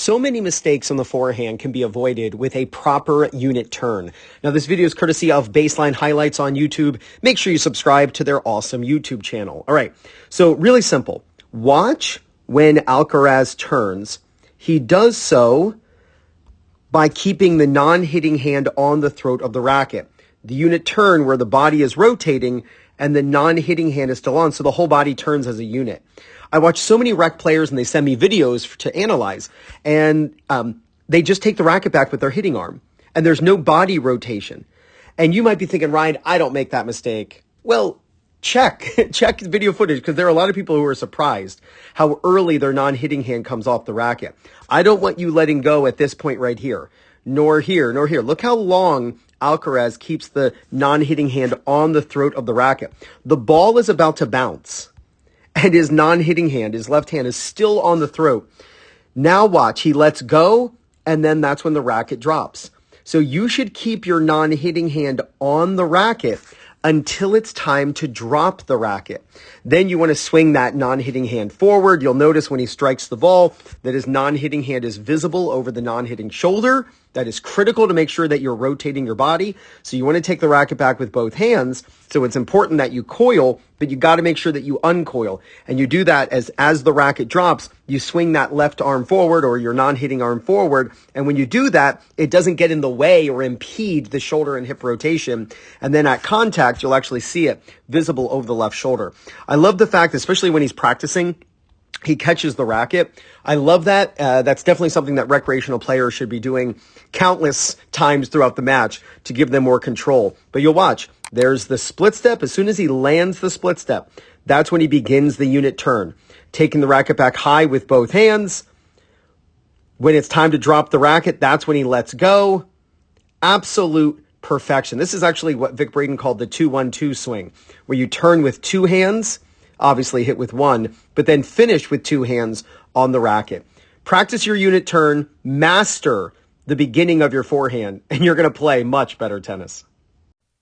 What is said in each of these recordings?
So many mistakes on the forehand can be avoided with a proper unit turn. Now, this video is courtesy of Baseline Highlights on YouTube. Make sure you subscribe to their awesome YouTube channel. All right, so really simple. Watch when Alcaraz turns. He does so by keeping the non-hitting hand on the throat of the racket. The unit turn where the body is rotating and the non-hitting hand is still on, so the whole body turns as a unit. I watch so many rec players and they send me videos to analyze, and they just take the racket back with their hitting arm, and there's no body rotation. And you might be thinking, Ryan, I don't make that mistake. Well, check the video footage, because there are a lot of people who are surprised how early their non-hitting hand comes off the racket. I don't want you letting go at this point right here, nor here, nor here. Look how long Alcaraz keeps the non-hitting hand on the throat of the racket. The ball is about to bounce, and his non-hitting hand, his left hand, is still on the throat. Now watch, he lets go, and then that's when the racket drops. So you should keep your non-hitting hand on the racket until it's time to drop the racket. Then you want to swing that non-hitting hand forward. You'll notice when he strikes the ball that his non-hitting hand is visible over the non-hitting shoulder. That is critical to make sure that you're rotating your body. So you want to take the racket back with both hands. So it's important that you coil, but you got to make sure that you uncoil. And you do that as the racket drops, you swing that left arm forward or your non-hitting arm forward. And when you do that, it doesn't get in the way or impede the shoulder and hip rotation. And then at contact, you'll actually see it visible over the left shoulder. I love the fact, especially when he's practicing, he catches the racket. I love that. That's definitely something that recreational players should be doing countless times throughout the match to give them more control. But you'll watch, there's the split step. As soon as he lands the split step, that's when he begins the unit turn, taking the racket back high with both hands. When it's time to drop the racket, that's when he lets go. Absolute perfection. This is actually what Vic Braden called the 2-1-2 swing, where you turn with two hands, obviously hit with one, but then finish with two hands on the racket. Practice your unit turn, master the beginning of your forehand, and you're going to play much better tennis.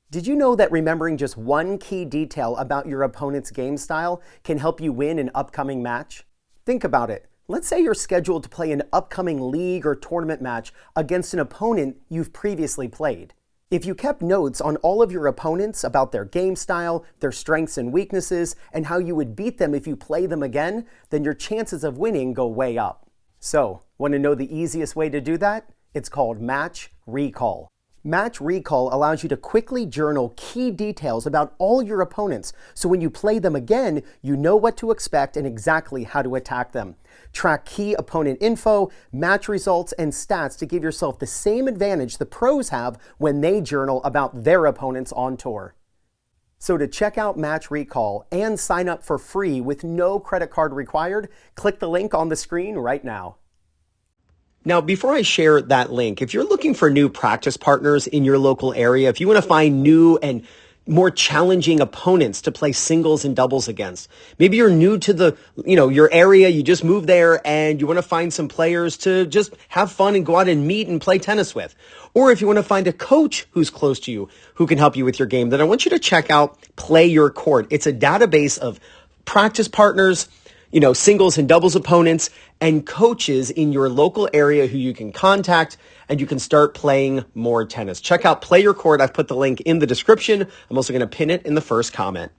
Did you know that remembering just one key detail about your opponent's game style can help you win an upcoming match? Think about it. Let's say you're scheduled to play an upcoming league or tournament match against an opponent you've previously played. If you kept notes on all of your opponents about their game style, their strengths and weaknesses, and how you would beat them if you play them again, then your chances of winning go way up. So, want to know the easiest way to do that? It's called Match Recall. Match Recall allows you to quickly journal key details about all your opponents, so when you play them again, you know what to expect and exactly how to attack them. Track key opponent info, match results, and stats to give yourself the same advantage the pros have when they journal about their opponents on tour. So to check out Match Recall and sign up for free with no credit card required, click the link on the screen right now. Now, before I share that link, if you're looking for new practice partners in your local area, if you want to find new and more challenging opponents to play singles and doubles against, maybe you're new to your area, you just moved there and you want to find some players to just have fun and go out and meet and play tennis with. Or if you want to find a coach who's close to you who can help you with your game, then I want you to check out PlayYourCourt. It's a database of practice partners, singles and doubles opponents, and coaches in your local area who you can contact, and you can start playing more tennis. Check out PlayYourCourt. I've put the link in the description. I'm also going to pin it in the first comment.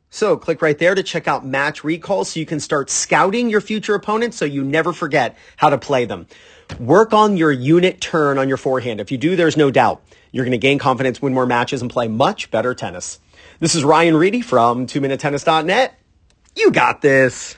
So click right there to check out Match Recall so you can start scouting your future opponents so you never forget how to play them. Work on your unit turn on your forehand. If you do, there's no doubt you're going to gain confidence, win more matches, and play much better tennis. This is Ryan Reedy from 2MinuteTennis.net. You got this.